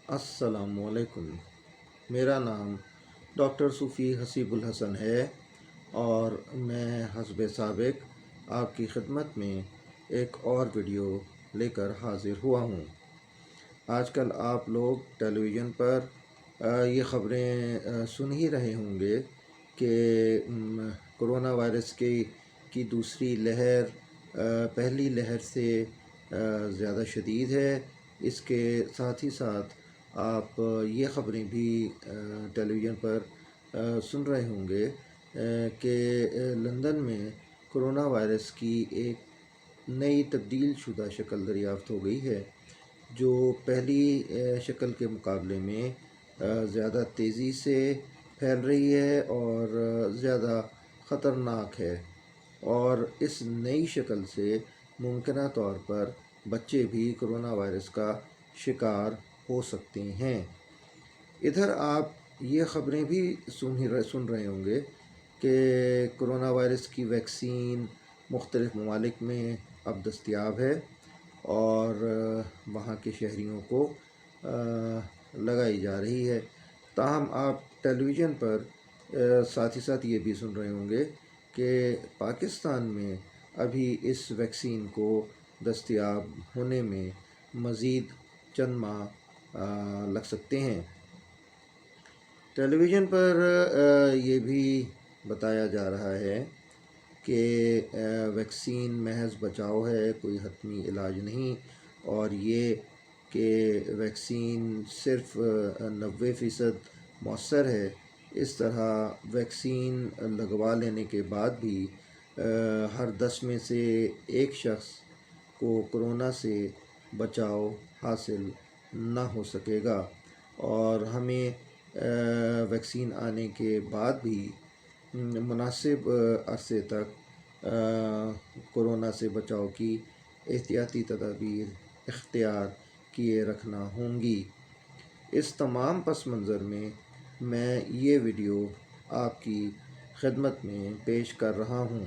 السلام علیکم۔ میرا نام ڈاکٹر صوفی حسیب الحسن ہے اور میں حسب سابق آپ کی خدمت میں ایک اور ویڈیو لے کر حاضر ہوا ہوں۔ آج کل آپ لوگ ٹیلی ویژن پر یہ خبریں سن ہی رہے ہوں گے کہ کرونا وائرس کی دوسری لہر پہلی لہر سے زیادہ شدید ہے۔ اس کے ساتھ ہی ساتھ آپ یہ خبریں بھی ٹیلی ویژن پر سن رہے ہوں گے کہ لندن میں کرونا وائرس کی ایک نئی تبدیل شدہ شکل دریافت ہو گئی ہے، جو پہلی شکل کے مقابلے میں زیادہ تیزی سے پھیل رہی ہے اور زیادہ خطرناک ہے، اور اس نئی شکل سے ممکنہ طور پر بچے بھی کرونا وائرس کا شکار ہو سکتے ہیں۔ ادھر آپ یہ خبریں بھی سن رہے ہوں گے کہ کرونا وائرس کی ویکسین مختلف ممالک میں اب دستیاب ہے اور وہاں کے شہریوں کو لگائی جا رہی ہے۔ تاہم آپ ٹیلی ویژن پر ساتھ ہی ساتھ یہ بھی سن رہے ہوں گے کہ پاکستان میں ابھی اس ویکسین کو دستیاب ہونے میں مزید چند ماہ لگ سکتے ہیں۔ ٹیلی ویژن پر یہ بھی بتایا جا رہا ہے کہ ویکسین محض بچاؤ ہے، کوئی حتمی علاج نہیں، اور یہ کہ ویکسین صرف 90% مؤثر ہے۔ اس طرح ویکسین لگوا لینے کے بعد بھی ہر 10 میں سے ایک شخص کو کرونا سے بچاؤ حاصل نہ ہو سکے گا، اور ہمیں ویکسین آنے کے بعد بھی مناسب عرصے تک کرونا سے بچاؤ کی احتیاطی تدابیر اختیار کیے رکھنا ہوں گی۔ اس تمام پس منظر میں یہ ویڈیو آپ کی خدمت میں پیش کر رہا ہوں۔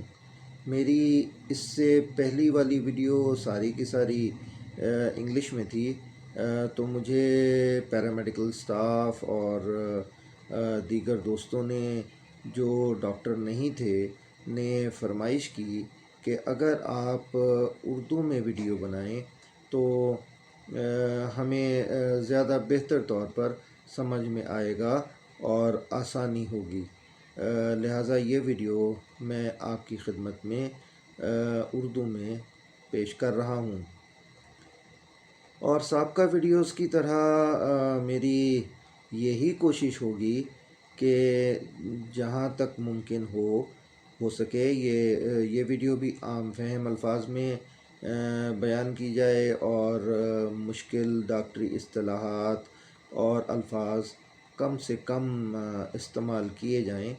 میری اس سے پہلی والی ویڈیو ساری کی ساری انگلش میں تھی، تو مجھے پیرامیڈیکل سٹاف اور دیگر دوستوں نے جو ڈاکٹر نہیں تھے نے فرمائش کی کہ اگر آپ اردو میں ویڈیو بنائیں تو ہمیں زیادہ بہتر طور پر سمجھ میں آئے گا اور آسانی ہوگی، لہٰذا یہ ویڈیو میں آپ کی خدمت میں اردو میں پیش کر رہا ہوں۔ اور سابقہ ویڈیوز کی طرح میری یہی کوشش ہوگی کہ جہاں تک ممکن ہو سکے یہ ویڈیو بھی عام فہم الفاظ میں بیان کی جائے اور مشکل ڈاکٹری اصطلاحات اور الفاظ کم سے کم استعمال کیے جائیں۔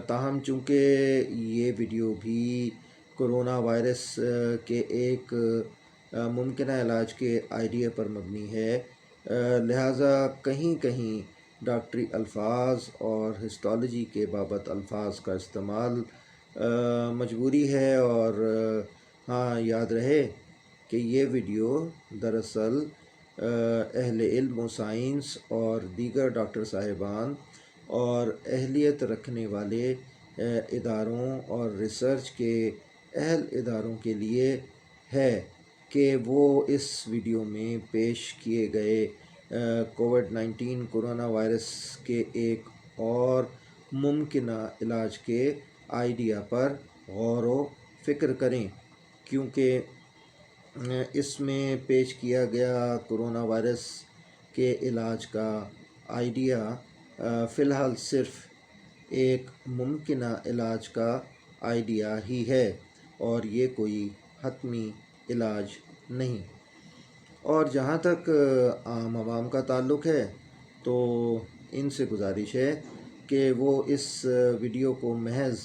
تاہم چونکہ یہ ویڈیو بھی کرونا وائرس کے ایک ممکنہ علاج کے آئیڈیا پر مبنی ہے، لہٰذا کہیں کہیں ڈاکٹری الفاظ اور ہسٹالوجی کے بابت الفاظ کا استعمال مجبوری ہے۔ اور ہاں، یاد رہے کہ یہ ویڈیو دراصل اہل علم و سائنس اور دیگر ڈاکٹر صاحبان اور اہلیت رکھنے والے اداروں اور ریسرچ کے اہل اداروں کے لیے ہے کہ وہ اس ویڈیو میں پیش کیے گئے کووڈ-19 کرونا وائرس کے ایک اور ممکنہ علاج کے آئیڈیا پر غور و فکر کریں، کیونکہ اس میں پیش کیا گیا کرونا وائرس کے علاج کا آئیڈیا فی الحال صرف ایک ممکنہ علاج کا آئیڈیا ہی ہے اور یہ کوئی حتمی علاج نہیں۔ اور جہاں تک عام عوام کا تعلق ہے تو ان سے گزارش ہے کہ وہ اس ویڈیو کو محض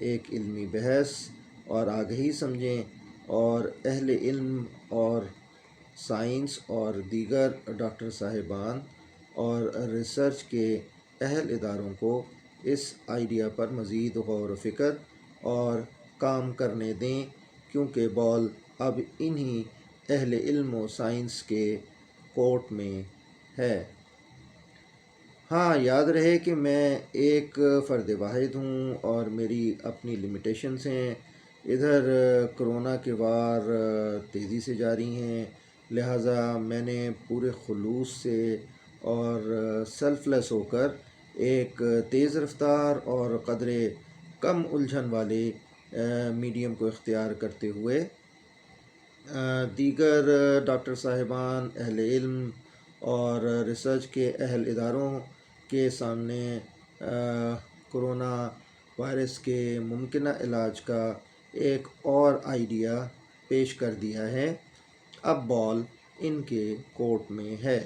ایک علمی بحث اور آگہی سمجھیں، اور اہل علم اور سائنس اور دیگر ڈاکٹر صاحبان اور ریسرچ کے اہل اداروں کو اس آئیڈیا پر مزید غور و فکر اور کام کرنے دیں، کیونکہ بال اب انہی اہل علم و سائنس کے کوٹ میں ہے۔ ہاں، یاد رہے کہ میں ایک فرد واحد ہوں اور میری اپنی لمیٹیشنز ہیں۔ ادھر کرونا کے وار تیزی سے جاری ہیں، لہٰذا میں نے پورے خلوص سے اور سیلف لیس ہو کر ایک تیز رفتار اور قدرے کم الجھن والے میڈیم کو اختیار کرتے ہوئے دیگر ڈاکٹر صاحبان، اہل علم اور ریسرچ کے اہل اداروں کے سامنے کرونا وائرس کے ممکنہ علاج کا ایک اور آئیڈیا پیش کر دیا ہے۔ اب بال ان کے کورٹ میں ہے۔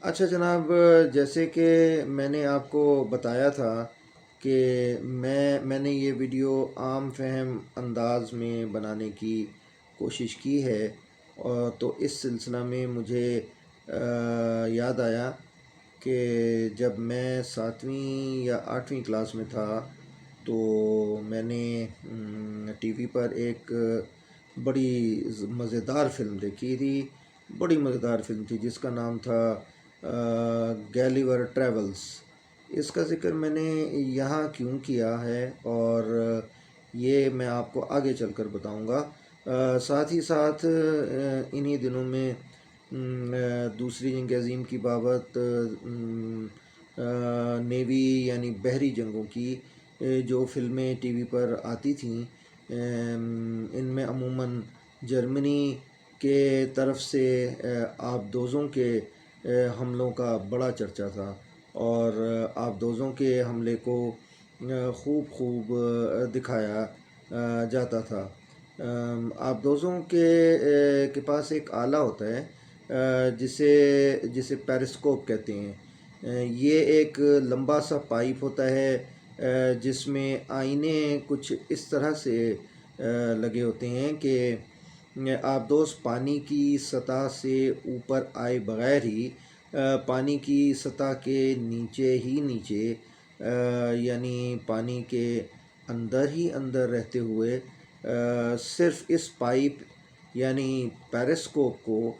اچھا جناب، جیسے کہ میں نے آپ کو بتایا تھا کہ میں نے یہ ویڈیو عام فہم انداز میں بنانے کی کوشش کی ہے، اور تو اس سلسلہ میں مجھے یاد آیا کہ جب میں 7ویں یا 8ویں کلاس میں تھا تو میں نے ٹی وی پر ایک بڑی مزیدار فلم دیکھی تھی، بڑی مزیدار فلم تھی جس کا نام تھا گیلیور ٹریولز۔ اس کا ذکر میں نے یہاں کیوں کیا ہے اور یہ میں آپ کو آگے چل کر بتاؤں گا۔ ساتھ ہی ساتھ انہی دنوں میں دوسری جنگ عظیم کی بابت نیوی یعنی بحری جنگوں کی جو فلمیں ٹی وی پر آتی تھیں، ان میں عموماً جرمنی کے طرف سے آبدوزوں کے حملوں کا بڑا چرچا تھا، اور آبدوزوں کے حملے کو خوب دکھایا جاتا تھا۔ آبدوزوں کے پاس ایک آلہ ہوتا ہے جسے پیرسکوپ کہتے ہیں۔ یہ ایک لمبا سا پائپ ہوتا ہے جس میں آئینے کچھ اس طرح سے لگے ہوتے ہیں کہ آبدوز پانی کی سطح سے اوپر آئے بغیر ہی پانی کی سطح کے نیچے ہی نیچے یعنی پانی کے اندر ہی اندر رہتے ہوئے صرف اس پائپ یعنی پیرسکوپ کو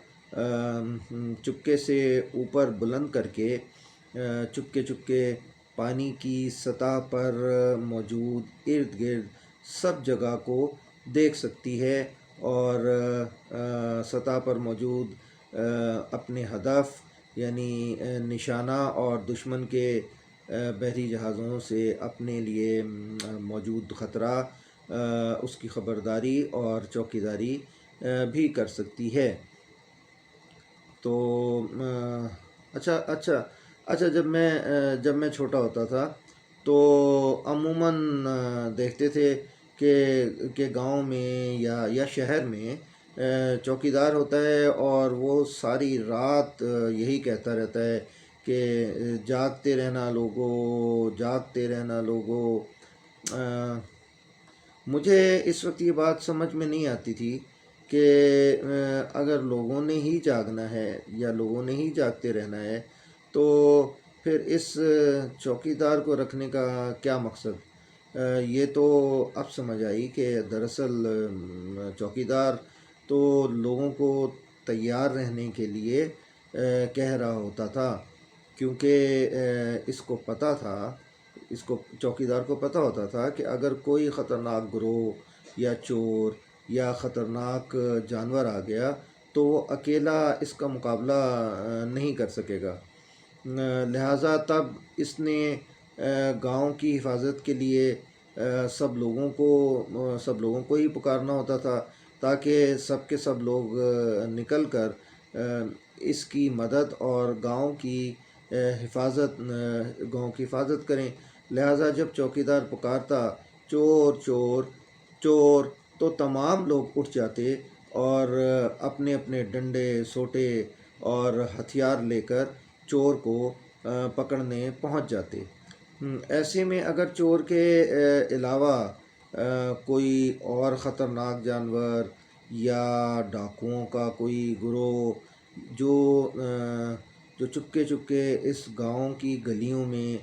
چپکے سے اوپر بلند کر کے چپکے پانی کی سطح پر موجود ارد گرد سب جگہ کو دیکھ سکتی ہے، اور سطح پر موجود اپنے ہدف یعنی نشانہ اور دشمن کے بحری جہازوں سے اپنے لیے موجود خطرہ اس کی خبرداری اور چوکیداری بھی کر سکتی ہے۔ تو اچھا جب میں چھوٹا ہوتا تھا تو عموماً دیکھتے تھے کہ گاؤں میں یا شہر میں چوکیدار ہوتا ہے اور وہ ساری رات یہی کہتا رہتا ہے کہ جاگتے رہنا لوگو، جاگتے رہنا لوگو۔ مجھے اس وقت یہ بات سمجھ میں نہیں آتی تھی کہ اگر لوگوں نے ہی جاگنا ہے یا لوگوں نے ہی جاگتے رہنا ہے تو پھر اس چوکیدار کو رکھنے کا کیا مقصد۔ یہ تو اب سمجھ آئی کہ دراصل چوکیدار تو لوگوں کو تیار رہنے کے لیے کہہ رہا ہوتا تھا، کیونکہ اس کو چوکیدار کو پتہ ہوتا تھا کہ اگر کوئی خطرناک گروہ یا چور یا خطرناک جانور آ گیا تو وہ اکیلا اس کا مقابلہ نہیں کر سکے گا، لہٰذا تب اس نے گاؤں کی حفاظت کے لیے سب لوگوں کو ہی پکارنا ہوتا تھا تاکہ سب کے سب لوگ نکل کر اس کی مدد اور گاؤں کی حفاظت کریں۔ لہٰذا جب چوکیدار پکارتا چور چور چور تو تمام لوگ اٹھ جاتے اور اپنے اپنے ڈنڈے سوٹے اور ہتھیار لے کر چور کو پکڑنے پہنچ جاتے۔ ایسے میں اگر چور کے علاوہ کوئی اور خطرناک جانور یا ڈاکوؤں کا کوئی گروہ جو چپکے اس گاؤں کی گلیوں میں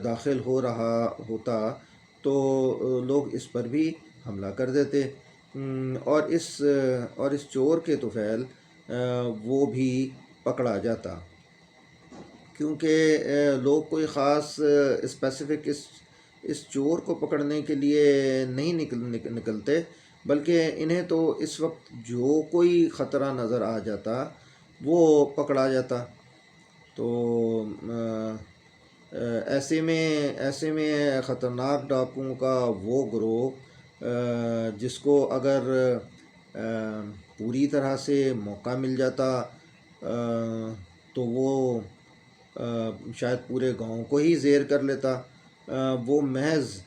داخل ہو رہا ہوتا تو لوگ اس پر بھی حملہ کر دیتے، اور اس چور کے طفیل وہ بھی پکڑا جاتا، کیونکہ لوگ کوئی خاص اسپیسیفک اس چور کو پکڑنے کے لیے نہیں نکلتے، بلکہ انہیں تو اس وقت جو کوئی خطرہ نظر آ جاتا وہ پکڑا جاتا۔ تو ایسے میں خطرناک ڈاکوؤں کا وہ گروہ جس کو اگر پوری طرح سے موقع مل جاتا تو وہ شاید پورے گاؤں کو ہی زیر کر لیتا، وہ محض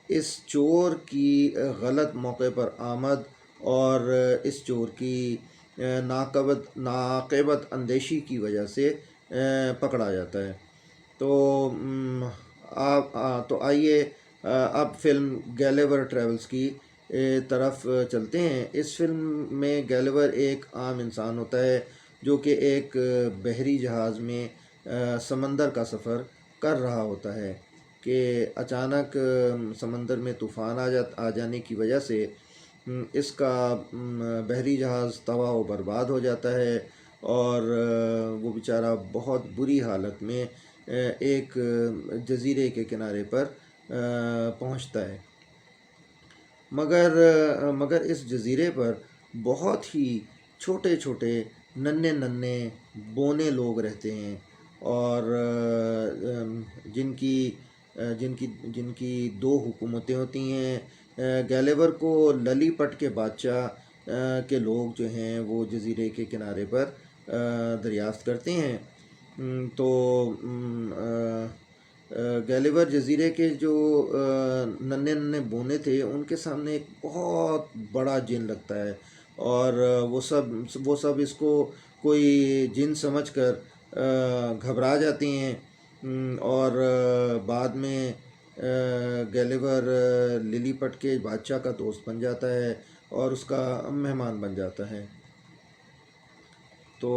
اس چور کی غلط موقع پر آمد اور اس چور کی ناقابت اندیشی کی وجہ سے پکڑا جاتا ہے۔ تو آئیے اب فلم گیلیور ٹریولز کی طرف چلتے ہیں۔ اس فلم میں گیلیور ایک عام انسان ہوتا ہے جو کہ ایک بحری جہاز میں سمندر کا سفر کر رہا ہوتا ہے کہ اچانک سمندر میں طوفان آ جانے کی وجہ سے اس کا بحری جہاز تباہ و برباد ہو جاتا ہے، اور وہ بیچارہ بہت بری حالت میں ایک جزیرے کے کنارے پر پہنچتا ہے، مگر اس جزیرے پر بہت ہی چھوٹے چھوٹے ننھے بونے لوگ رہتے ہیں، اور جن کی دو حکومتیں ہوتی ہیں۔ گیلیور کو للی پٹ کے بادشاہ کے لوگ جو ہیں وہ جزیرے کے کنارے پر دریافت کرتے ہیں۔ تو گیلیور جزیرے کے جو ننھے بونے تھے ان کے سامنے ایک بہت بڑا جن لگتا ہے، اور وہ سب اس کو کوئی جن سمجھ کر گھبرا جاتے ہیں، اور بعد میں گیلیور للی پٹ کے بادشاہ کا دوست بن جاتا ہے اور اس کا مہمان بن جاتا ہے۔ تو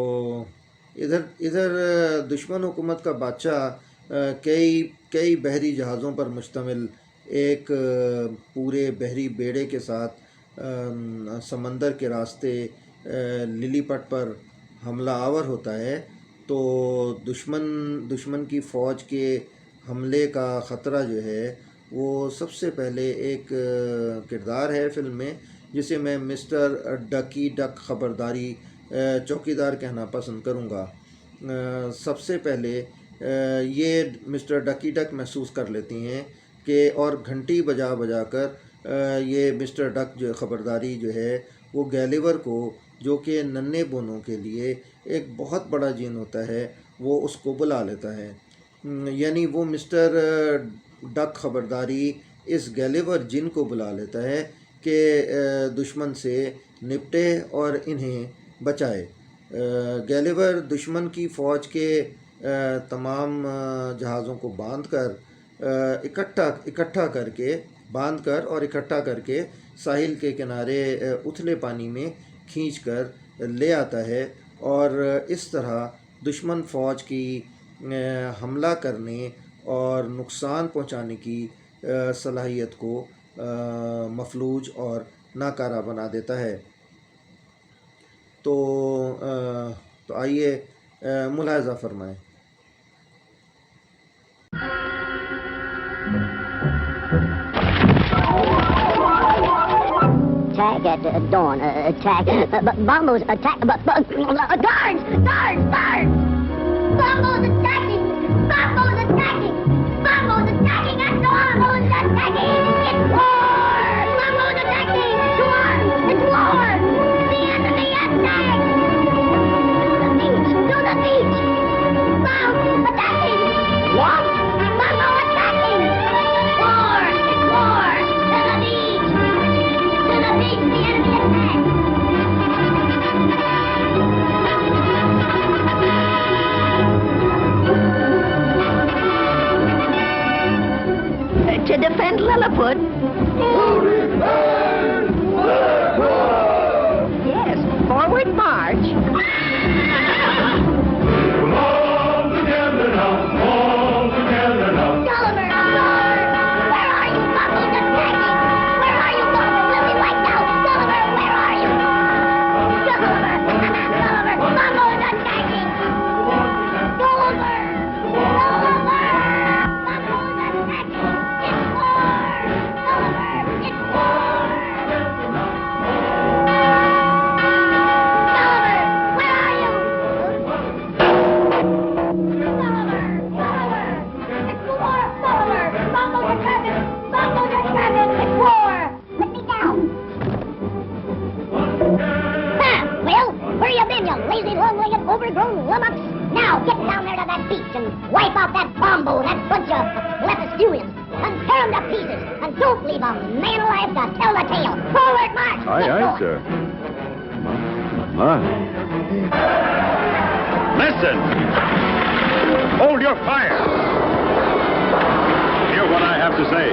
ادھر دشمن حکومت کا بادشاہ کئی بحری جہازوں پر مشتمل ایک پورے بحری بیڑے کے ساتھ سمندر کے راستے للی پٹ پر حملہ آور ہوتا ہے۔ تو دشمن کی فوج کے حملے کا خطرہ جو ہے وہ سب سے پہلے ایک کردار ہے فلم میں جسے میں مسٹر ڈکی ڈک خبرداری چوکیدار کہنا پسند کروں گا۔ سب سے پہلے یہ مسٹر ڈکی ڈک محسوس کر لیتی ہیں کہ اور گھنٹی بجا کر یہ مسٹر ڈک جو خبرداری جو ہے وہ گیلیور کو، جو کہ ننھے بونوں کے لیے ایک بہت بڑا جن ہوتا ہے، وہ اس کو بلا لیتا ہے۔ یعنی وہ مسٹر ڈک خبرداری اس گیلیور جن کو بلا لیتا ہے کہ دشمن سے نپٹے اور انہیں بچائے۔ گیلیور دشمن کی فوج کے تمام جہازوں کو باندھ کر اکٹھا کر کے ساحل کے کنارے اتھلے پانی میں کھینچ کر لے آتا ہے، اور اس طرح دشمن فوج کی حملہ کرنے اور نقصان پہنچانے کی صلاحیت کو مفلوج اور ناکارہ بنا دیتا ہے۔ تو آئیے ملاحظہ فرمائیں۔ Attack at dawn. Attack. Bombos attack. Guards! Bombos attacking! Bombos attacking! Bombos attacking at dawn! Bombos attacking! It's war! Bombos attacking! To arms! It's war! The enemy attack! To the beach! Bombs attacking! What? Bombo attacking! War! It's war! To the beach! To the beach! The enemy attack! To defend Lilliput, lazy, long-legged, overgrown lummox. Now get down there to that beach and wipe out that Bombo, that bunch of Lepidurians, and tear them to pieces, and don't leave a man alive to tell the tale. Forward march! Aye, Get aye, going. sir. My. Listen! Hold your fire! Hear what I have to say.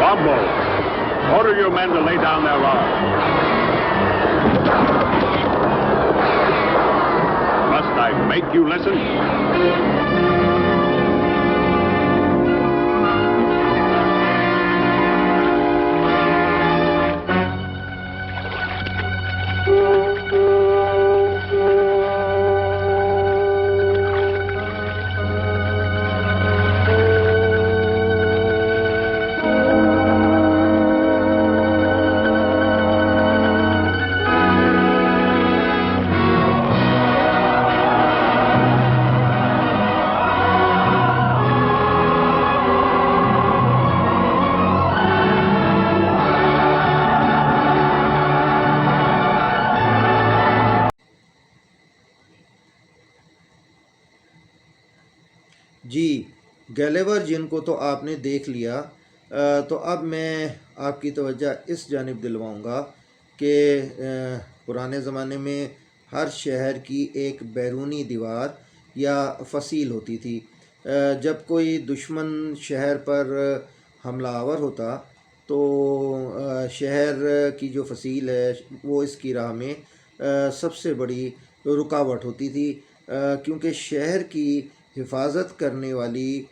Bombo, order your men to lay down their arms. Must I make you listen? جی گلیور جن کو تو آپ نے دیکھ لیا، تو اب میں آپ کی توجہ اس جانب دلواؤں گا کہ پرانے زمانے میں ہر شہر کی ایک بیرونی دیوار یا فصیل ہوتی تھی۔ جب کوئی دشمن شہر پر حملہ آور ہوتا تو شہر کی جو فصیل ہے وہ اس کی راہ میں سب سے بڑی رکاوٹ ہوتی تھی، کیونکہ شہر کی حفاظت کرنے والی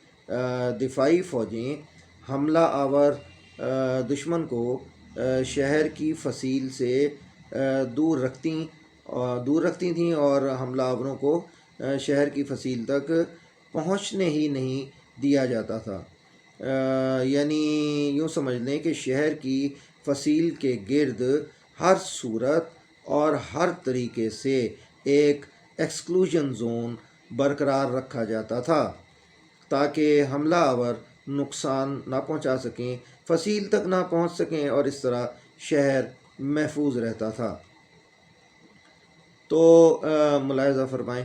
دفاعی فوجیں حملہ آور دشمن کو شہر کی فصیل سے دور رکھتی تھیں اور حملہ آوروں کو شہر کی فصیل تک پہنچنے ہی نہیں دیا جاتا تھا۔ یعنی یوں سمجھ لیں کہ شہر کی فصیل کے گرد ہر صورت اور ہر طریقے سے ایک ایکسکلوژن زون برقرار رکھا جاتا تھا تاکہ حملہ آور نقصان نہ پہنچا سکیں، فصیل تک نہ پہنچ سکیں، اور اس طرح شہر محفوظ رہتا تھا۔ تو ملاحظہ فرمائیں۔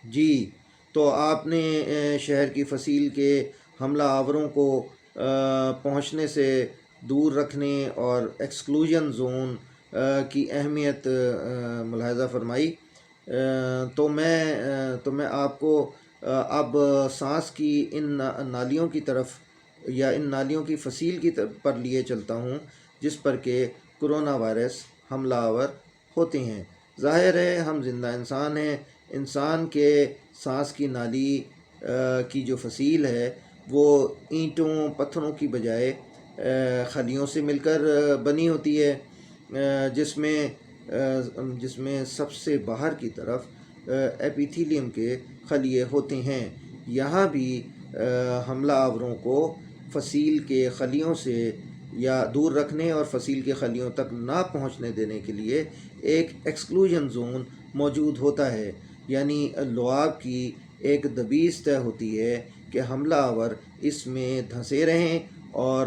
جی تو آپ نے شہر کی فصیل کے حملہ آوروں کو پہنچنے سے دور رکھنے اور ایکسکلوژن زون کی اہمیت ملاحظہ فرمائی۔ تو میں آپ کو اب سانس کی ان نالیوں کی طرف یا ان نالیوں کی فصیل کی پر لیے چلتا ہوں جس پر کہ کرونا وائرس حملہ آور ہوتے ہیں۔ ظاہر ہے ہم زندہ انسان ہیں، انسان کے سانس کی نالی کی جو فصیل ہے وہ اینٹوں پتھروں کی بجائے خلیوں سے مل کر بنی ہوتی ہے، جس میں سب سے باہر کی طرف ایپیتھیلیم کے خلیے ہوتے ہیں۔ یہاں بھی حملہ آوروں کو فصیل کے خلیوں سے یا دور رکھنے اور فصیل کے خلیوں تک نہ پہنچنے دینے کے لیے ایک ایکسکلوژن زون موجود ہوتا ہے، یعنی لعاب کی ایک دبیس طے ہوتی ہے کہ حملہ آور اس میں دھنسے رہیں اور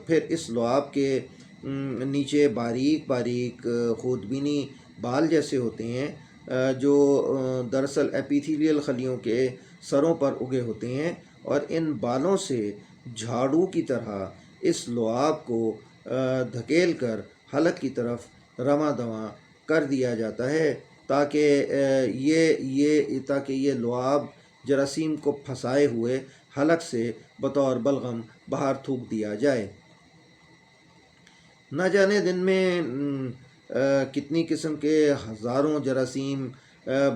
پھر اس لعاب کے نیچے باریک باریک خودبینی بال جیسے ہوتے ہیں جو دراصل ایپیتھیلیل خلیوں کے سروں پر اگے ہوتے ہیں، اور ان بالوں سے جھاڑو کی طرح اس لعاب کو دھکیل کر حلق کی طرف رواں دواں کر دیا جاتا ہے تاکہ یہ لعاب جراثیم کو پھنسائے ہوئے حلق سے بطور بلغم باہر تھوک دیا جائے۔ نہ جانے دن میں کتنی قسم کے ہزاروں جراثیم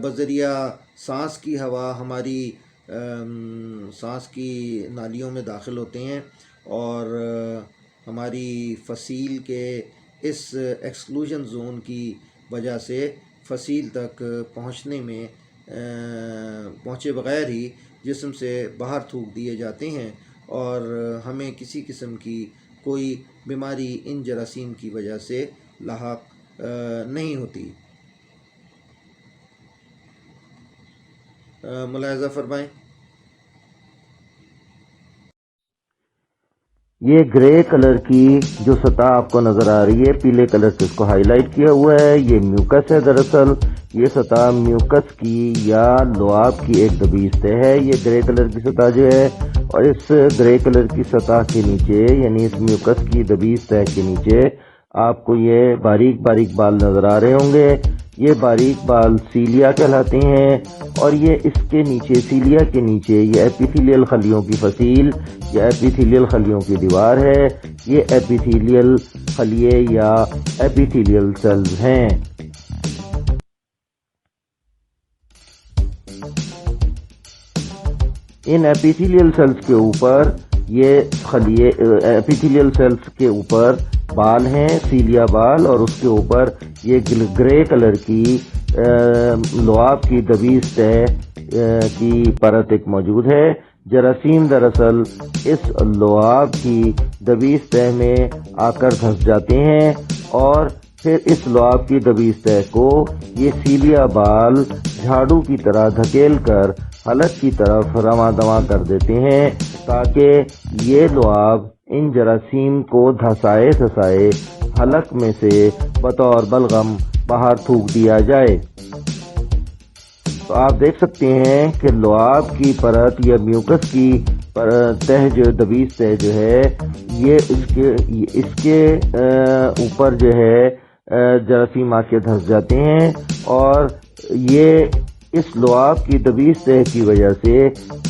بذریعہ سانس کی ہوا ہماری سانس کی نالیوں میں داخل ہوتے ہیں، اور ہماری فصیل کے اس ایکسکلوژن زون کی وجہ سے فصیل تک پہنچے بغیر ہی جسم سے باہر تھوک دیے جاتے ہیں، اور ہمیں کسی قسم کی کوئی بیماری ان جراثیم کی وجہ سے لاحق نہیں ہوتی۔ ملاحظہ فرمائیں۔ یہ گرے کلر کی جو سطح آپ کو نظر آ رہی ہے، پیلے کلر سے اس کو ہائی لائٹ کیا ہوا ہے، یہ میوکس ہے۔ دراصل یہ سطح میوکس کی یا لعاب کی ایک دبیس ہے۔ یہ گرے کلر کی سطح جو ہے، اور اس گرے کلر کی سطح کے نیچے یعنی اس میوکس کی دبیس تہ کے نیچے آپ کو یہ باریک باریک بال نظر آ رہے ہوں گے۔ یہ باریک بال سیلیا کہلاتے ہیں، اور یہ اس کے نیچے سیلیا کے نیچے یہ ایپیتھیلیل خلیوں کی فصیل یا ایپیتھیلیل خلیوں کی دیوار ہے۔ یہ ایپیتھیلیل خلیے یا ایپیتھیلیل سیلز ہیں۔ ان ایپیتھیلیل سیلز کے اوپر یہ خلیے ایپیتھیلیل سیلز کے اوپر بال ہیں، سیلیا بال، اور اس کے اوپر یہ گرے کلر کی لعاب کی دبیس تہ کی پرت ایک موجود ہے۔ جراثیم دراصل اس لعاب کی دبیس تہ میں آ کر دھس جاتے ہیں، اور پھر اس لعاب کی دبیس تہ کو یہ سیلیا بال جھاڑو کی طرح دھکیل کر حلق کی طرف رواں دواں کر دیتے ہیں تاکہ یہ لعاب ان جراثیم کو دھسائے حلق میں سے بطور بلغم باہر تھوک دیا جائے۔ تو آپ دیکھ سکتے ہیں کہ لعاب کی پرت یا میوکس کی تہ جو دبیس تہ جو ہے، یہ اس کے اوپر جو ہے جراثیم آ کے دھس جاتے ہیں، اور یہ اس لعاب کی دبیس تہ کی وجہ سے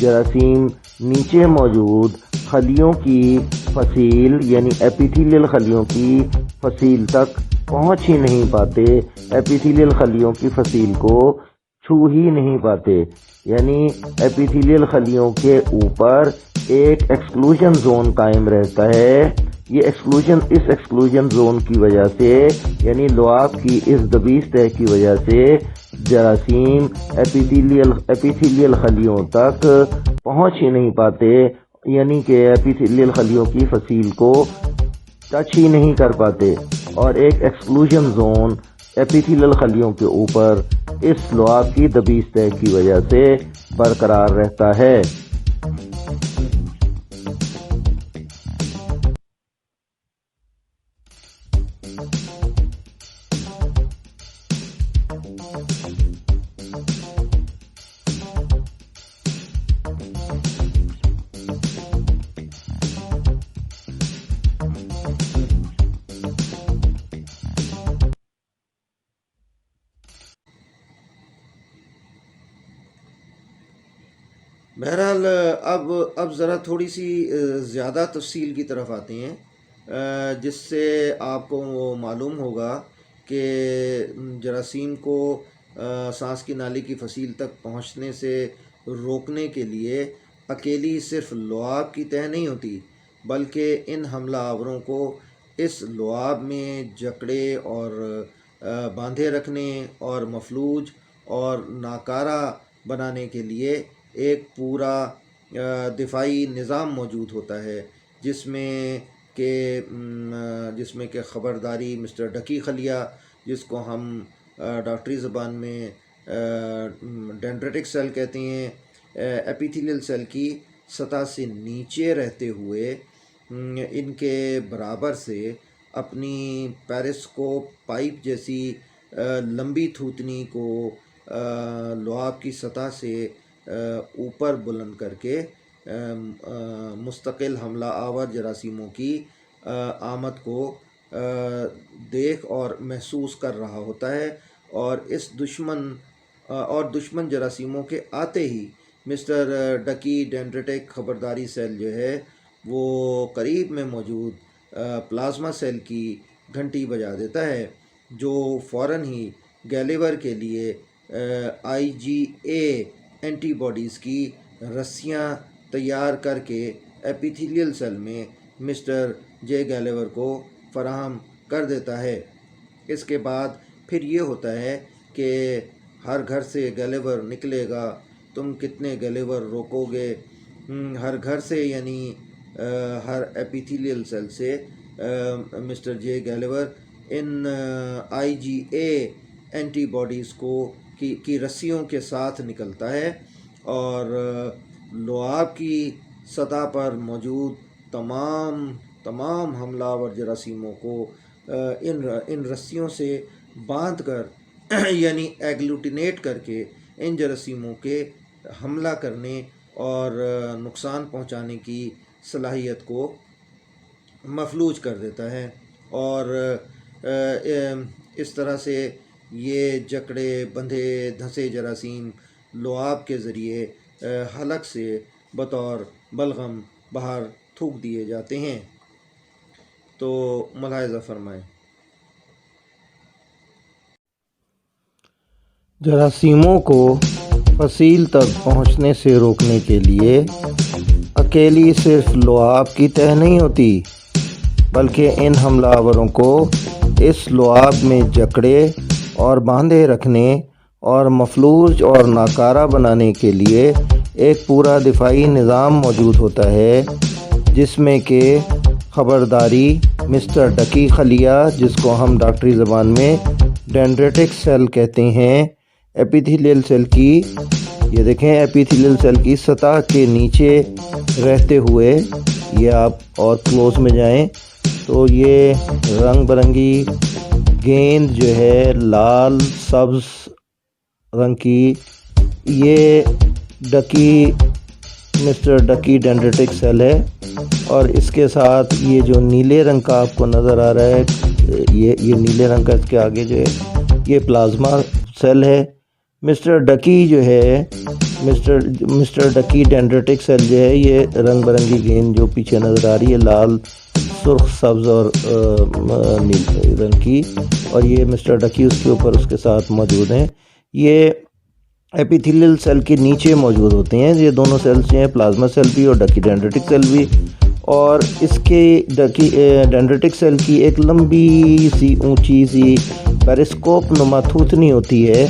جراثیم نیچے موجود خلیوں کی فصیل یعنی ایپیتھیلیل خلیوں کی فصیل تک پہنچ ہی نہیں پاتے، ایپیتھیلیل خلیوں کی فصیل کو چھو ہی نہیں پاتے، یعنی ایپیتھیلیل خلیوں کے اوپر ایک ایکسکلوژن زون قائم رہتا ہے۔ یہ اس ایکسکلوژن زون کی وجہ سے یعنی لعاب کی اس دبیس تہ کی وجہ سے جراثیم ایپیتھیلیل خلیوں تک پہنچ ہی نہیں پاتے، یعنی کہ ایپیتھیلیل خلیوں کی فصیل کو ٹچ ہی نہیں کر پاتے، اور ایک ایکسکلوژن زون ایپیتھیلیل خلیوں کے اوپر اس لعاب کی دبیس تہ کی وجہ سے برقرار رہتا ہے۔ بہرحال اب ذرا تھوڑی سی زیادہ تفصیل کی طرف آتے ہیں، جس سے آپ کو وہ معلوم ہوگا کہ جراثیم کو سانس کی نالی کی فصیل تک پہنچنے سے روکنے کے لیے اکیلی صرف لعاب کی تہ نہیں ہوتی، بلکہ ان حملہ آوروں کو اس لعاب میں جکڑے اور باندھے رکھنے اور مفلوج اور ناکارہ بنانے کے لیے ایک پورا دفاعی نظام موجود ہوتا ہے، جس میں کہ خبرداری مسٹر ڈکی خلیہ، جس کو ہم ڈاکٹری زبان میں ڈینڈریٹک سیل کہتے ہیں، ایپیتھیلیل سیل کی سطح سے نیچے رہتے ہوئے ان کے برابر سے اپنی پیرسکوپ پائپ جیسی لمبی تھوتنی کو لعاب کی سطح سے اوپر بلند کر کے مستقل حملہ آور جراثیموں کی آمد کو دیکھ اور محسوس کر رہا ہوتا ہے، اور دشمن جراثیموں کے آتے ہی مسٹر ڈکی ڈینڈریٹک خبرداری سیل جو ہے وہ قریب میں موجود پلازما سیل کی گھنٹی بجا دیتا ہے، جو فوراً ہی گیلیور کے لیے IgA اینٹی باڈیز کی رسیاں تیار کر کے ایپیتھیلیل سیل میں مسٹر جے گیلیور کو فراہم کر دیتا ہے۔ اس کے بعد پھر یہ ہوتا ہے کہ ہر گھر سے گیلیور نکلے گا، تم کتنے گیلیور روکو گے؟ ہر گھر سے یعنی ہر ایپیتھیلیل سیل سے مسٹر جے گیلیور ان IgA اینٹی باڈیز کی رسیوں کے ساتھ نکلتا ہے، اور لعاب کی سطح پر موجود تمام حملہ آور جراثیموں کو ان رسیوں سے باندھ کر یعنی ایگلوٹینیٹ کر کے ان جراثیموں کے حملہ کرنے اور نقصان پہنچانے کی صلاحیت کو مفلوج کر دیتا ہے، اور اس طرح سے یہ جکڑے بندھے دھنسے جراثیم لعاب کے ذریعے حلق سے بطور بلغم باہر تھوک دیے جاتے ہیں۔ تو ملاحظہ فرمائیں۔ جراثیموں کو فصیل تک پہنچنے سے روکنے کے لیے اکیلی صرف لعاب کی تہ نہیں ہوتی، بلکہ ان حملہ آوروں کو اس لعاب میں جکڑے اور باندھے رکھنے اور مفلوج اور ناکارہ بنانے کے لیے ایک پورا دفاعی نظام موجود ہوتا ہے، جس میں کہ خبرداری مسٹر ڈکی خلیہ، جس کو ہم ڈاکٹری زبان میں ڈینڈریٹک سیل کہتے ہیں، ایپیتھیلیل سیل کی، یہ دیکھیں ایپیتھیلیل سیل کی سطح کے نیچے رہتے ہوئے، یہ آپ اور کلوز میں جائیں تو یہ رنگ برنگی گیند جو ہے لال سبز رنگ کی، یہ مسٹر ڈکی ڈینڈریٹک سیل ہے، اور اس کے ساتھ یہ جو نیلے رنگ کا آپ کو نظر آ رہا ہے، یہ نیلے رنگ کا اس کے آگے جو ہے یہ پلازما سیل ہے۔ مسٹر ڈکی جو ہے مسٹر ڈکی ڈینڈریٹک سیل جو ہے، یہ رنگ برنگی گیند جو پیچھے نظر آ رہی ہے لال سرخ سبز اور نیل رنگ کی، اور یہ مسٹر ڈکی اس کے اوپر اس کے ساتھ موجود ہیں، یہ ایپیتھیلیل سیل کے نیچے موجود ہوتے ہیں۔ یہ دونوں سیلز جو ہیں پلازما سیل بھی اور ڈکی ڈینڈریٹک سیل بھی، اور اس کے ڈکی ڈینڈریٹک سیل کی ایک لمبی سی اونچی سی پیرسکوپ نما تھوتنی ہوتی ہے،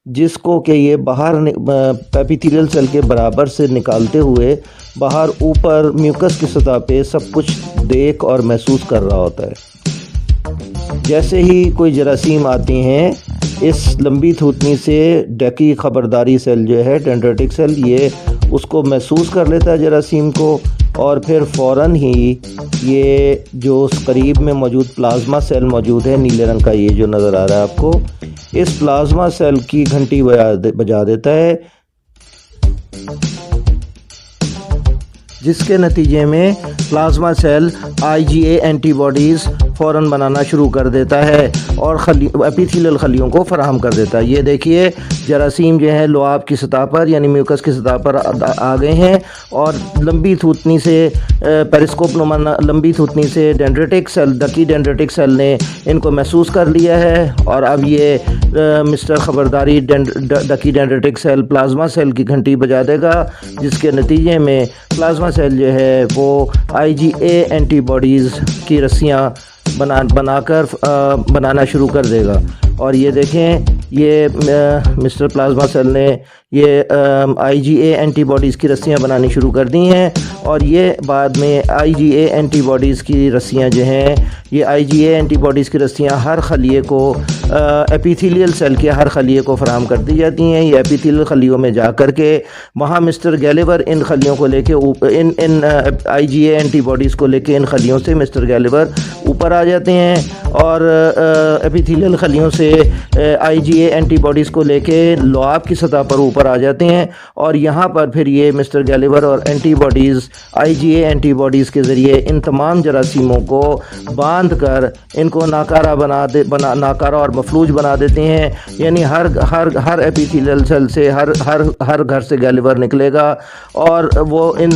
جس کو کہ یہ باہر ایپیتھیلیل سیل کے برابر سے نکالتے ہوئے باہر اوپر میوکس کی سطح پہ سب کچھ دیکھ اور محسوس کر رہا ہوتا ہے۔ جیسے ہی کوئی جراثیم آتے ہیں، اس لمبی تھوتنی سے ڈکی خبرداری سیل جو ہے ڈینڈریٹک سیل، یہ اس کو محسوس کر لیتا ہے جراثیم کو، اور پھر فوراً ہی یہ جو قریب میں موجود پلازما سیل موجود ہے نیلے رنگ کا، یہ جو نظر آ رہا ہے آپ کو، اس پلازما سیل کی گھنٹی بجا دیتا ہے، جس کے نتیجے میں plasma cell IgA antibodies فوراً بنانا شروع کر دیتا ہے اور ایپیتھیلیل خلیوں کو فراہم کر دیتا ہے۔ یہ دیکھیے جراثیم جو ہے لعاب کی سطح پر یعنی میوکس کی سطح پر آ گئے ہیں، اور لمبی تھوتنی سے پیرسکوپ نما لمبی تھوتنی سے ڈکی ڈینڈریٹک سیل نے ان کو محسوس کر لیا ہے، اور اب یہ مسٹر خبرداری ڈکی ڈینڈریٹک سیل پلازما سیل کی گھنٹی بجا دے گا، جس کے نتیجے میں پلازما سیل جو ہے وہ IgA اینٹی باڈیز کی رسیاں بنانا شروع کر دے گا۔ اور یہ دیکھیں یہ مسٹر پلازما سیل نے یہ IgA اینٹی باڈیز کی رسیاں بنانی شروع کر دی ہیں، اور یہ بعد میں IgA اینٹی باڈیز کی رسیاں جو ہیں، یہ IgA اینٹی باڈیز کی رسیاں ہر خلیے کو ایپیتھیلیل سیل کے ہر خلیے کو فراہم کر دی جاتی ہیں۔ یہ ایپیتھیلیل خلیوں میں جا کر کے وہاں مسٹر گیلیور ان خلیوں کو لے کے ان IgA اینٹی باڈیز کو لے کے ان خلیوں سے مسٹر گیلیور اوپر آ جاتے ہیں، اور ایپیتھیلیل خلیوں سے IgA اینٹی باڈیز کو لے کے لعاب کی سطح پر اوپر آ جاتے ہیں، اور یہاں پر پھر یہ مسٹر گیلیور اور antibodies IgA antibodies کے ذریعے ان تمام جراثیموں کو باندھ کر ان کو ناکارہ اور مفلوج بنا دیتے ہیں۔ یعنی ہر ایپیتھیلیل سیل سے ہر گھر سے گیلیور نکلے گا، اور وہ ان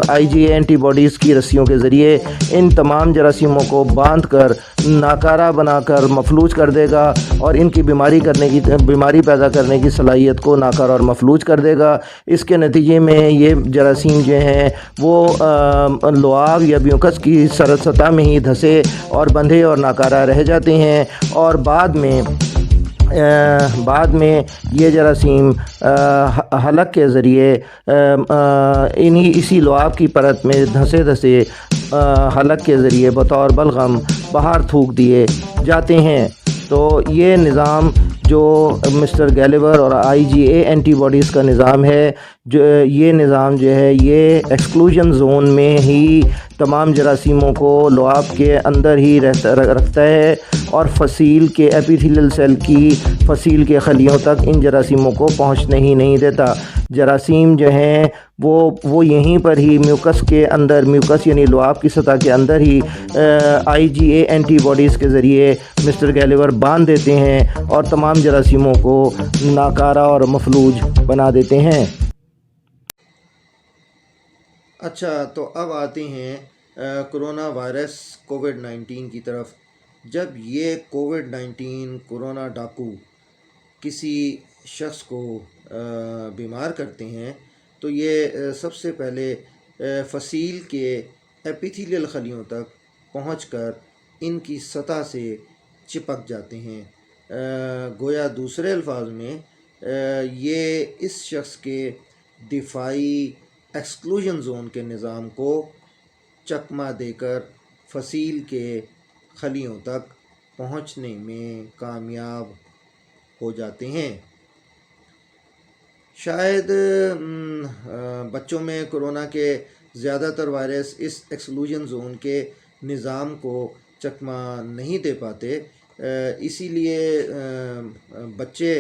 IgA اینٹی باڈیز کی رسیوں کے ذریعے ان تمام جراثیموں کو باندھ کر ناکارہ بنا کر مفلوج کر دے گا، اور ان کی بیماری پیدا کرنے کی صلاحیت کو ناکارہ اور مفلوج کر دے گا۔ اس کے نتیجے میں یہ جراثیم جو ہیں وہ لعاب یا میوکس کی سطح میں ہی دھسے اور بندھے اور ناکارہ رہ جاتے ہیں، اور بعد میں یہ جراثیم حلق کے ذریعے اسی لعاب کی پرت میں دھسے حلق کے ذریعے بطور بلغم باہر تھوک دیے جاتے ہیں۔ تو یہ نظام جو مسٹر گیلیور اور IgA اینٹی باڈیز کا نظام ہے، یہ نظام جو ہے یہ ایکسکلوژن زون میں ہی تمام جراثیموں کو لعاب کے اندر ہی رکھتا ہے، اور فصیل کے ایپیتھیلیل سیل کی فصیل کے خلیوں تک ان جراثیموں کو پہنچنے ہی نہیں دیتا۔ جراثیم جو ہیں وہ یہیں پر ہی میوکس کے اندر، میوکس یعنی لعاب کی سطح کے اندر ہی IgA اینٹی باڈیز کے ذریعے مسٹر گیلیور باندھ دیتے ہیں اور تمام جراثیموں کو ناکارہ اور مفلوج بنا دیتے ہیں۔ اچھا، تو اب آتے ہیں کرونا وائرس کووڈ-19 کی طرف۔ جب یہ کووڈ-19 کرونا ڈاکو کسی شخص کو بیمار کرتے ہیں تو یہ سب سے پہلے فصیل کے ایپیتھیلیل خلیوں تک پہنچ کر ان کی سطح سے چپک جاتے ہیں۔ گویا دوسرے الفاظ میں یہ اس شخص کے دفاعی ایکسکلوژن زون کے نظام کو چکمہ دے کر فصیل کے خلیوں تک پہنچنے میں کامیاب ہو جاتے ہیں۔ شاید بچوں میں کرونا کے زیادہ تر وائرس اس ایکسکلوژن زون کے نظام کو چکمہ نہیں دے پاتے، اسی لیے بچے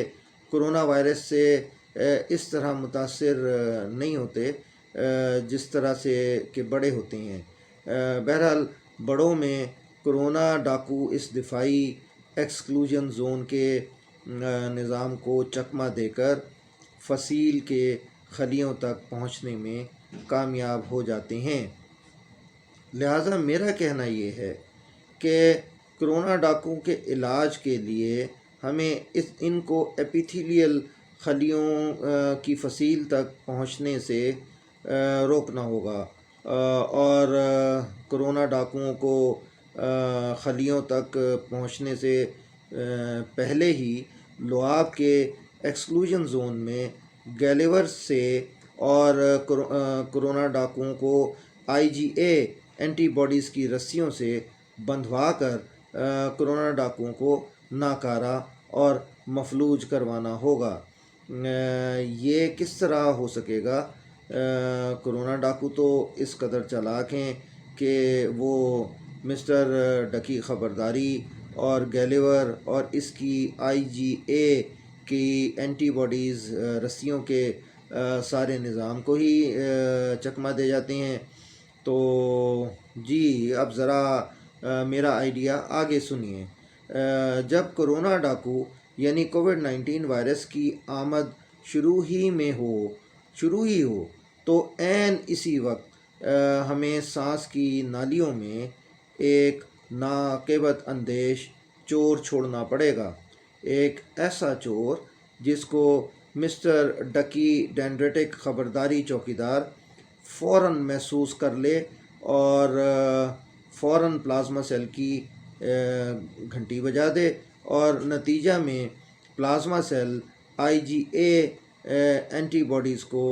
کرونا وائرس سے اس طرح متاثر نہیں ہوتے جس طرح سے کہ بڑے ہوتے ہیں۔ بہرحال بڑوں میں کرونا ڈاکو اس دفاعی ایکسکلوژن زون کے نظام کو چکمہ دے کر فصیل کے خلیوں تک پہنچنے میں کامیاب ہو جاتے ہیں۔ لہٰذا میرا کہنا یہ ہے کہ کرونا ڈاکو کے علاج کے لیے ہمیں ان کو ایپیتھیلیل خلیوں کی فصیل تک پہنچنے سے روکنا ہوگا، اور کرونا ڈاکوؤں کو خلیوں تک پہنچنے سے پہلے ہی لعاب کے ایکسکلوژن زون میں گیلیور سے اور کرونا ڈاکوؤں کو IgA اینٹی باڈیز کی رسیوں سے بندھوا کر کرونا ڈاکوؤں کو ناکارہ اور مفلوج کروانا ہوگا۔ یہ کس طرح ہو سکے گا؟ کرونا ڈاکو تو اس قدر چالاک ہیں کہ وہ مسٹر ڈکی خبرداری اور گیلیور اور اس کی IgA کی اینٹی باڈیز رسیوں کے سارے نظام کو ہی چکمہ دے جاتے ہیں۔ تو جی اب ذرا میرا آئیڈیا آگے سنیے۔ جب کرونا ڈاکو یعنی کووڈ-19 وائرس کی آمد شروع ہی ہو تو عین اسی وقت ہمیں سانس کی نالیوں میں ایک ناقابت اندیش چور چھوڑنا پڑے گا، ایک ایسا چور جس کو مسٹر ڈکی ڈینڈریٹک خبرداری چوکیدار فوراً محسوس کر لے اور فوراً پلازما سیل کی گھنٹی بجا دے، اور نتیجہ میں plasma cell IgA antibodies کو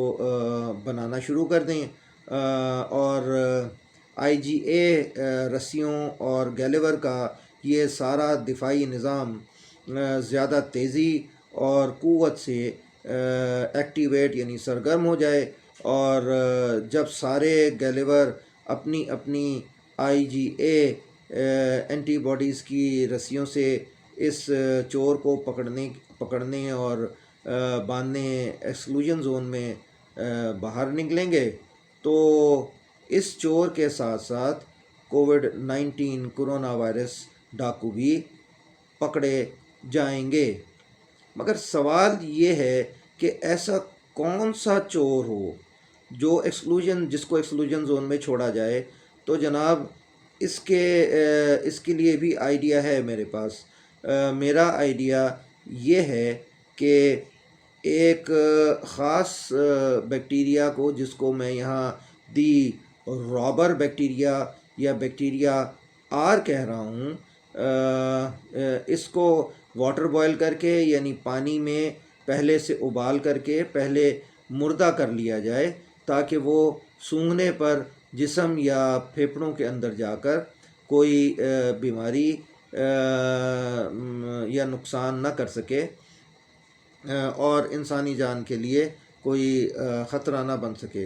بنانا شروع کر دیں، اور IgA رسیوں اور گیلیور کا یہ سارا دفاعی نظام زیادہ تیزی اور قوت سے ایکٹیویٹ یعنی سرگرم ہو جائے، اور جب سارے گیلیور اپنی اپنی IgA اینٹی باڈیز کی رسیوں سے اس چور کو پکڑنے اور باندھنے ایکسکلوژن زون میں باہر نکلیں گے، تو اس چور کے ساتھ ساتھ COVID-19 کرونا وائرس ڈاکو بھی پکڑے جائیں گے۔ مگر سوال یہ ہے کہ ایسا کون سا چور ہو جو جس کو ایکسکلوژن زون میں چھوڑا جائے؟ تو جناب اس کے لیے بھی آئیڈیا ہے میرے پاس۔ میرا آئیڈیا یہ ہے کہ ایک خاص بیکٹیریا کو، جس کو میں یہاں دی رابر بیکٹیریا یا بیکٹیریا آر کہہ رہا ہوں، اس کو واٹر بوائل کر کے یعنی پانی میں پہلے سے ابال کر کے پہلے مردہ کر لیا جائے، تاکہ وہ سونگھنے پر جسم یا پھیپھڑوں کے اندر جا کر کوئی بیماری یا نقصان نہ کر سکے، اور انسانی جان کے لیے کوئی خطرہ نہ بن سکے۔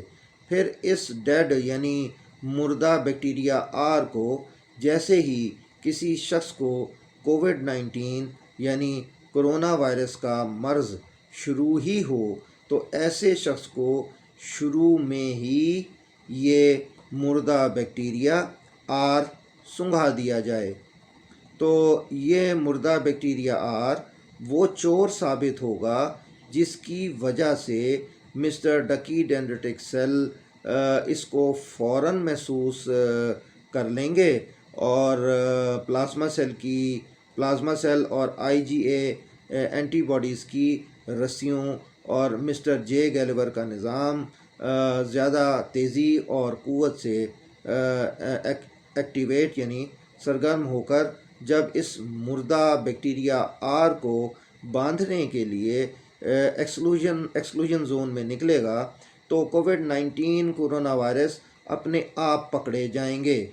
پھر اس ڈیڈ یعنی مردہ بیکٹیریا آر کو جیسے ہی کسی شخص کو COVID-19 یعنی کرونا وائرس کا مرض شروع ہی ہو، تو ایسے شخص کو شروع میں ہی یہ مردہ بیکٹیریا آر سنگھا دیا جائے، تو یہ مردہ بیکٹیریا آر وہ چور ثابت ہوگا جس کی وجہ سے مسٹر ڈکی ڈینڈریٹک سیل اس کو فوراً محسوس کر لیں گے، اور پلازما سیل اور IgA اینٹی باڈیز کی رسیوں اور مسٹر جے گیلیور کا نظام زیادہ تیزی اور قوت سے ایکٹیویٹ یعنی سرگرم ہو کر جب اس مردہ بیکٹیریا آر کو باندھنے کے لیے ایکسکلوژن زون میں نکلے گا، تو COVID-19 کرونا وائرس اپنے آپ پکڑے جائیں گے۔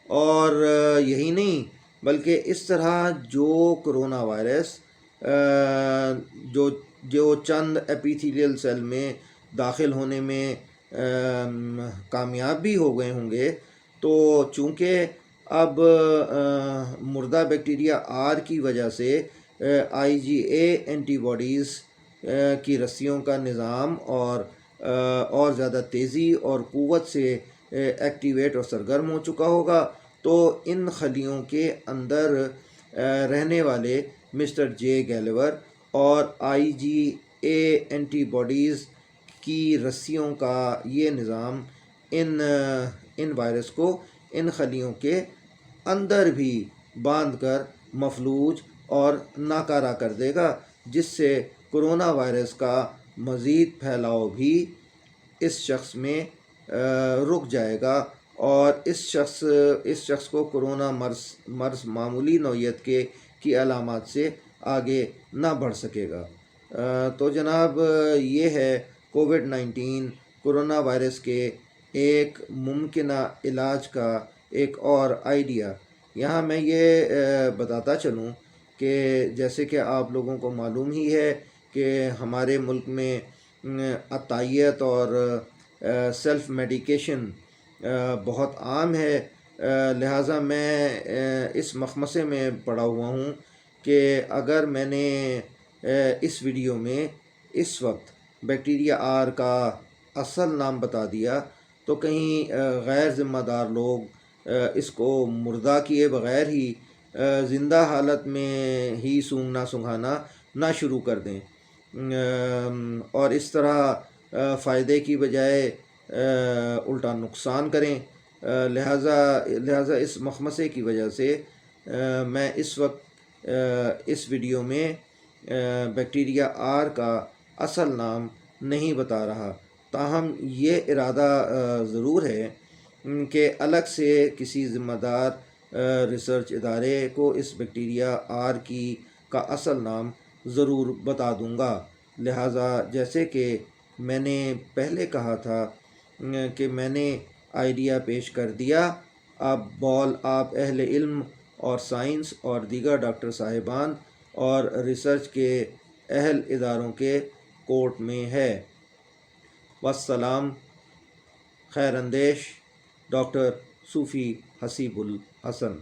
اور یہی نہیں بلکہ اس طرح جو کرونا وائرس جو چند ایپیتھیلیل سیل میں داخل ہونے میں کامیاب بھی ہو گئے ہوں گے، تو چونکہ اب مردہ بیکٹیریا آر کی وجہ سے IgA اینٹی باڈیز کی رسیوں کا نظام اور زیادہ تیزی اور قوت سے ایکٹیویٹ اور سرگرم ہو چکا ہوگا، تو ان خلیوں کے اندر رہنے والے مسٹر جے گیلیور اور IgA اینٹی باڈیز کی رسیوں کا یہ نظام ان وائرس کو ان خلیوں کے اندر بھی باندھ کر مفلوج اور ناکارہ کر دے گا، جس سے کرونا وائرس کا مزید پھیلاؤ بھی اس شخص میں رک جائے گا، اور اس شخص کو کرونا مرض معمولی نوعیت کی علامات سے آگے نہ بڑھ سکے گا۔ تو جناب یہ ہے COVID-19 کرونا وائرس کے ایک ممکنہ علاج کا ایک اور آئیڈیا۔ یہاں میں یہ بتاتا چلوں کہ جیسے کہ آپ لوگوں کو معلوم ہی ہے کہ ہمارے ملک میں عطائیت اور سیلف میڈیکیشن بہت عام ہے، لہٰذا میں اس مخمصے میں پڑا ہوا ہوں کہ اگر میں نے اس ویڈیو میں اس وقت بیکٹیریا آر کا اصل نام بتا دیا، تو کہیں غیر ذمہ دار لوگ اس کو مردہ کیے بغیر ہی زندہ حالت میں ہی سونگھنا سنگھانا نہ شروع کر دیں، اور اس طرح فائدے کی بجائے الٹا نقصان کریں۔ لہٰذا اس مخمصے کی وجہ سے میں اس وقت اس ویڈیو میں بیکٹیریا آر کا اصل نام نہیں بتا رہا، تاہم یہ ارادہ ضرور ہے کہ الگ سے کسی ذمہ دار ریسرچ ادارے کو اس بیکٹیریا آر کا اصل نام ضرور بتا دوں گا۔ لہٰذا جیسے کہ میں نے پہلے کہا تھا کہ میں نے آئیڈیا پیش کر دیا، اب بال آپ اہل علم اور سائنس اور دیگر ڈاکٹر صاحبان اور ریسرچ کے اہل اداروں کے کورٹ میں ہے۔ والسلام، خیر اندیش، ڈاکٹر صوفی حسیب الحسن۔